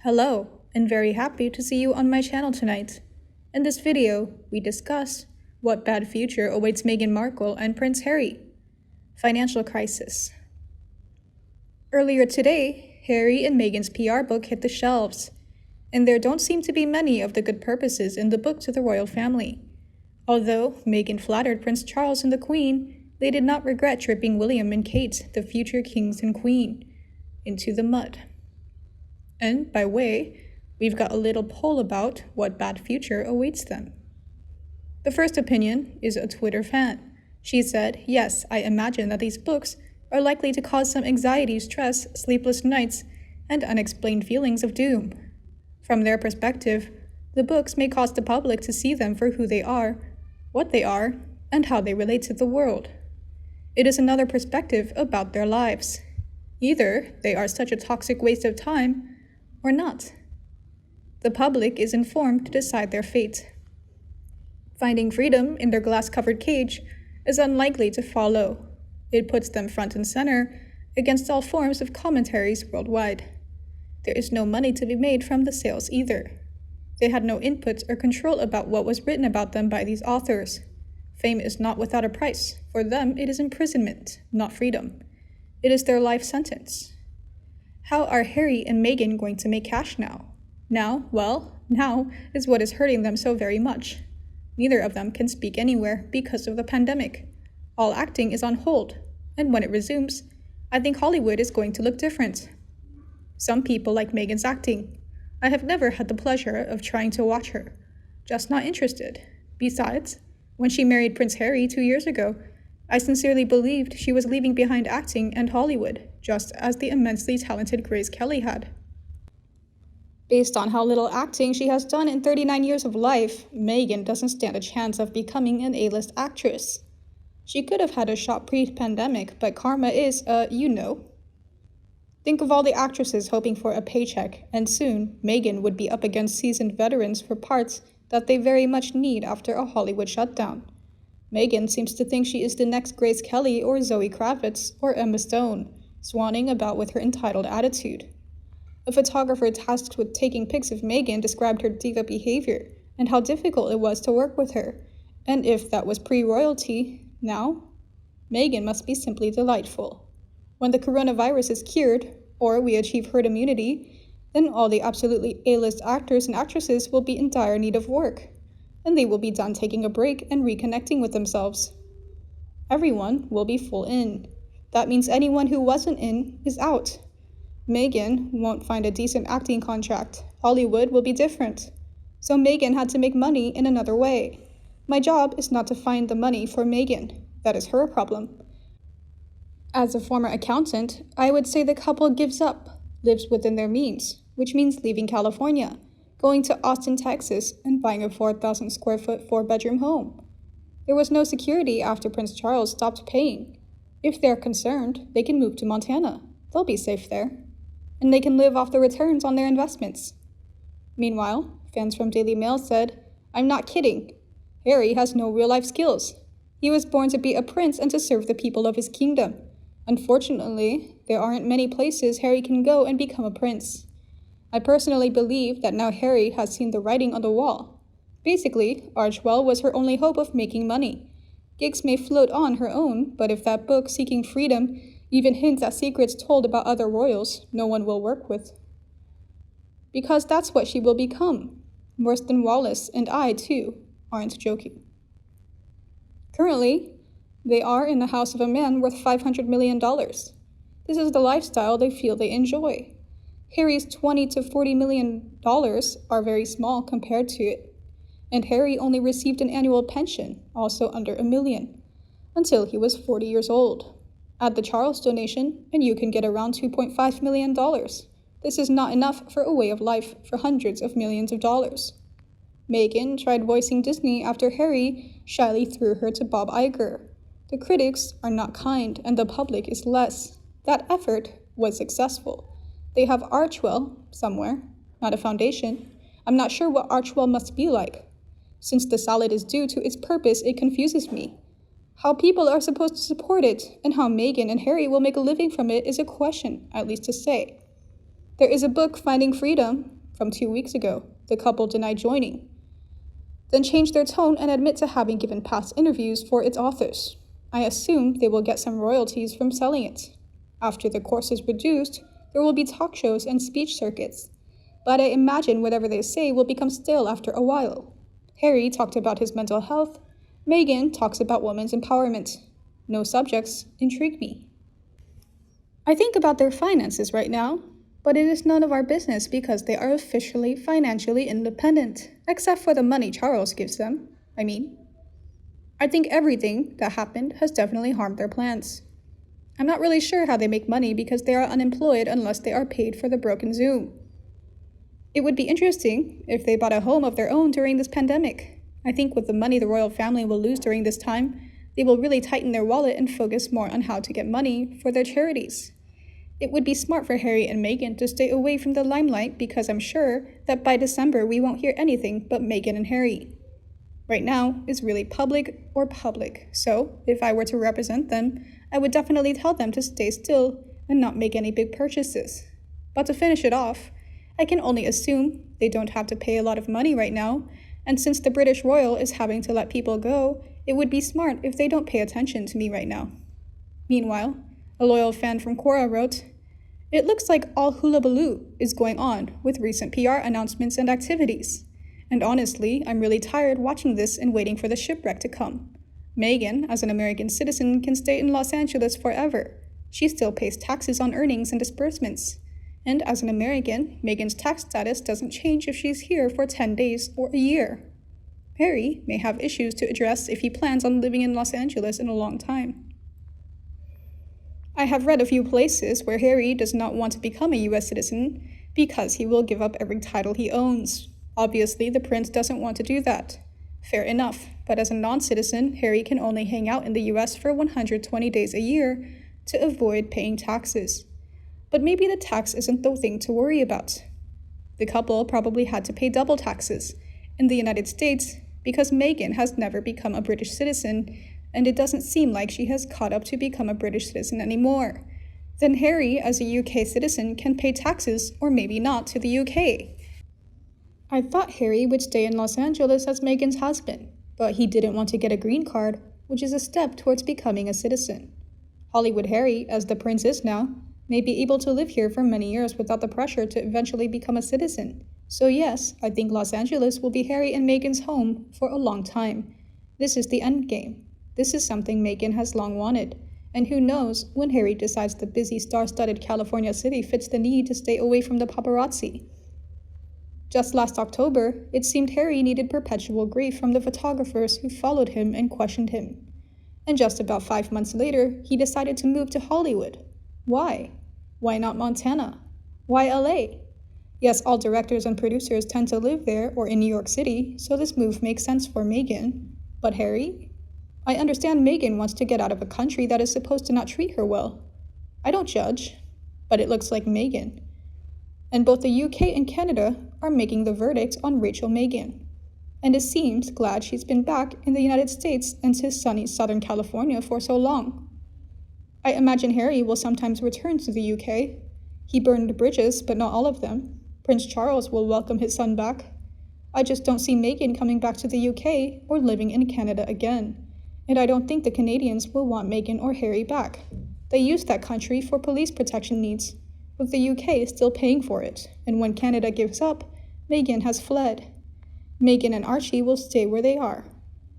Hello, and very happy to see you on my channel tonight. In this video, we discuss what bad future awaits Meghan Markle and Prince Harry. Financial crisis. Earlier today, Harry and Meghan's PR book hit the shelves, and there don't seem to be many of the good purposes in the book to the royal family. Although Meghan flattered Prince Charles and the Queen, they did not regret tripping William and Kate, the future kings and queen, into the mud. And by way, we've got a little poll about what bad future awaits them. The first opinion is a Twitter fan. She said, "Yes, I imagine that these books are likely to cause some anxiety, stress, sleepless nights, and unexplained feelings of doom. From their perspective, the books may cause the public to see them for who they are, what they are, and how they relate to the world. It is another perspective about their lives. Either they are such a toxic waste of time, or not. The public is informed to decide their fate. Finding freedom in their glass-covered cage is unlikely to follow. It puts them front and center against all forms of commentaries worldwide. There is no money to be made from the sales either. They had no input or control about what was written about them by these authors. Fame is not without a price. For them, it is imprisonment, not freedom. It is their life sentence. How are Harry and Meghan going to make cash now? Now is what is hurting them so very much. Neither of them can speak anywhere because of the pandemic. All acting is on hold, and when it resumes, I think Hollywood is going to look different. Some people like Meghan's acting. I have never had the pleasure of trying to watch her. Just not interested. Besides, when she married Prince Harry 2 years ago, I sincerely believed she was leaving behind acting and Hollywood, just as the immensely talented Grace Kelly had. Based on how little acting she has done in 39 years of life, Meghan doesn't stand a chance of becoming an A-list actress. She could have had a shot pre-pandemic, but karma is, Think of all the actresses hoping for a paycheck, and soon Meghan would be up against seasoned veterans for parts that they very much need after a Hollywood shutdown. Meghan seems to think she is the next Grace Kelly or Zoe Kravitz or Emma Stone, swanning about with her entitled attitude. A photographer tasked with taking pics of Meghan described her diva behavior and how difficult it was to work with her. And if that was pre-royalty, now? Meghan must be simply delightful. When the coronavirus is cured, or we achieve herd immunity, then all the absolutely A-list actors and actresses will be in dire need of work, and they will be done taking a break and reconnecting with themselves. Everyone will be full in. That means anyone who wasn't in is out. Meghan won't find a decent acting contract. Hollywood will be different. So Meghan had to make money in another way. My job is not to find the money for Meghan. That is her problem. As a former accountant, I would say the couple gives up, lives within their means, which means leaving California, going to Austin, Texas, and buying a 4,000 square foot 4-bedroom home. There was no security after Prince Charles stopped paying. If they're concerned, they can move to Montana. They'll be safe there. And they can live off the returns on their investments. Meanwhile, fans from Daily Mail said, "I'm not kidding. Harry has no real-life skills. He was born to be a prince and to serve the people of his kingdom. Unfortunately, there aren't many places Harry can go and become a prince." I personally believe that now Harry has seen the writing on the wall. Basically, Archewell was her only hope of making money. Gigs may float on her own, but if that book, Seeking Freedom, even hints at secrets told about other royals, no one will work with. Because that's what she will become. Worse than Wallace, and I, too, aren't joking. Currently, they are in the house of a man worth $500 million. This is the lifestyle they feel they enjoy. Harry's $20 to $40 million are very small compared to it. And Harry only received an annual pension, also under $1 million, until he was 40 years old. Add the Charles donation, and you can get around $2.5 million. This is not enough for a way of life for hundreds of millions of dollars. Meghan tried voicing Disney after Harry shyly threw her to Bob Iger. The critics are not kind, and the public is less. That effort was successful. They have Archewell somewhere, not a foundation. I'm not sure what Archewell must be like. Since the salad is due to its purpose, it confuses me. How people are supposed to support it, and how Meghan and Harry will make a living from it is a question, at least to say. There is a book, Finding Freedom, from 2 weeks ago. The couple denied joining, then changed their tone and admit to having given past interviews for its authors. I assume they will get some royalties from selling it. After the course is reduced, there will be talk shows and speech circuits, but I imagine whatever they say will become stale after a while. Harry talked about his mental health. Meghan talks about women's empowerment. No subjects intrigue me. I think about their finances right now, but it is none of our business because they are officially financially independent, except for the money Charles gives them. I think everything that happened has definitely harmed their plans. I'm not really sure how they make money because they are unemployed unless they are paid for the broken Zoom. It would be interesting if they bought a home of their own during this pandemic. I think with the money the royal family will lose during this time, they will really tighten their wallet and focus more on how to get money for their charities. It would be smart for Harry and Meghan to stay away from the limelight because I'm sure that by December we won't hear anything but Meghan and Harry. Right now, it's really public or public, so if I were to represent them, I would definitely tell them to stay still and not make any big purchases. But to finish it off, I can only assume they don't have to pay a lot of money right now, and since the British royal is having to let people go, it would be smart if they don't pay attention to me right now. Meanwhile, a loyal fan from Quora wrote, "It looks like all hullabaloo is going on with recent PR announcements and activities. And honestly, I'm really tired watching this and waiting for the shipwreck to come. Meghan, as an American citizen, can stay in Los Angeles forever. She still pays taxes on earnings and disbursements. And as an American, Meghan's tax status doesn't change if she's here for 10 days or a year. Harry may have issues to address if he plans on living in Los Angeles in a long time." I have read a few places where Harry does not want to become a US citizen because he will give up every title he owns. Obviously, the prince doesn't want to do that. Fair enough, but as a non-citizen, Harry can only hang out in the US for 120 days a year to avoid paying taxes. But maybe the tax isn't the thing to worry about. The couple probably had to pay double taxes in the United States because Meghan has never become a British citizen, and it doesn't seem like she has caught up to become a British citizen anymore. Then Harry, as a UK citizen, can pay taxes or maybe not to the UK. I thought Harry would stay in Los Angeles as Meghan's husband, but he didn't want to get a green card, which is a step towards becoming a citizen. Hollywood Harry, as the prince is now, may be able to live here for many years without the pressure to eventually become a citizen. So yes, I think Los Angeles will be Harry and Meghan's home for a long time. This is the end game. This is something Meghan has long wanted. And who knows when Harry decides the busy star-studded California city fits the need to stay away from the paparazzi. Just last October, it seemed Harry needed perpetual grief from the photographers who followed him and questioned him. And just about 5 months later, he decided to move to Hollywood. Why? Why not Montana? Why LA? Yes, all directors and producers tend to live there or in New York City, so this move makes sense for Meghan. But Harry? I understand Meghan wants to get out of a country that is supposed to not treat her well. I don't judge, but it looks like Meghan. And both the UK and Canada are making the verdict on Rachel Meghan. And it seems glad she's been back in the United States and to sunny Southern California for so long. I imagine Harry will sometimes return to the UK. He burned bridges, but not all of them. Prince Charles will welcome his son back. I just don't see Meghan coming back to the UK or living in Canada again. And I don't think the Canadians will want Meghan or Harry back. They use that country for police protection needs, with the UK still paying for it. And when Canada gives up, Meghan has fled. Meghan and Archie will stay where they are.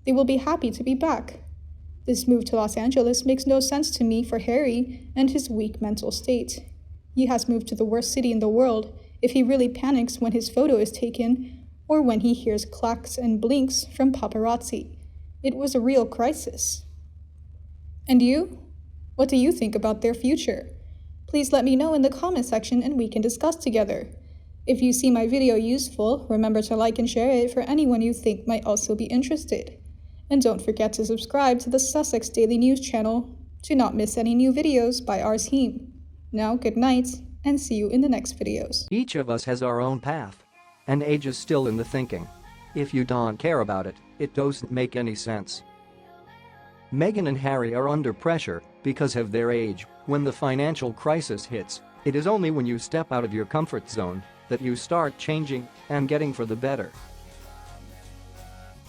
They will be happy to be back. This move to Los Angeles makes no sense to me for Harry and his weak mental state. He has moved to the worst city in the world if he really panics when his photo is taken or when he hears clacks and blinks from paparazzi. It was a real crisis. And you? What do you think about their future? Please let me know in the comment section and we can discuss together. If you see my video useful, remember to like and share it for anyone you think might also be interested. And don't forget to subscribe to the Sussex Daily News channel to not miss any new videos by our team. Now, good night, and see you in the next videos. Each of us has our own path. And age is still in the thinking. If you don't care about it, it doesn't make any sense. Meghan and Harry are under pressure because of their age. When the financial crisis hits, it is only when you step out of your comfort zone that you start changing and getting for the better.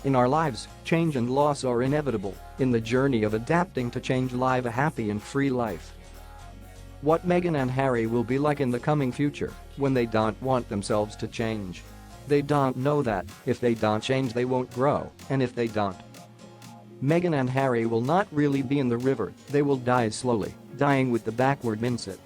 In our lives, change and loss are inevitable. In the journey of adapting to change, live a happy and free life. What Meghan and Harry will be like in the coming future when they don't want themselves to change. They don't know that if they don't change they won't grow, and if they don't, Meghan and Harry will not really be in the river, they will die slowly, dying with the backward mindset.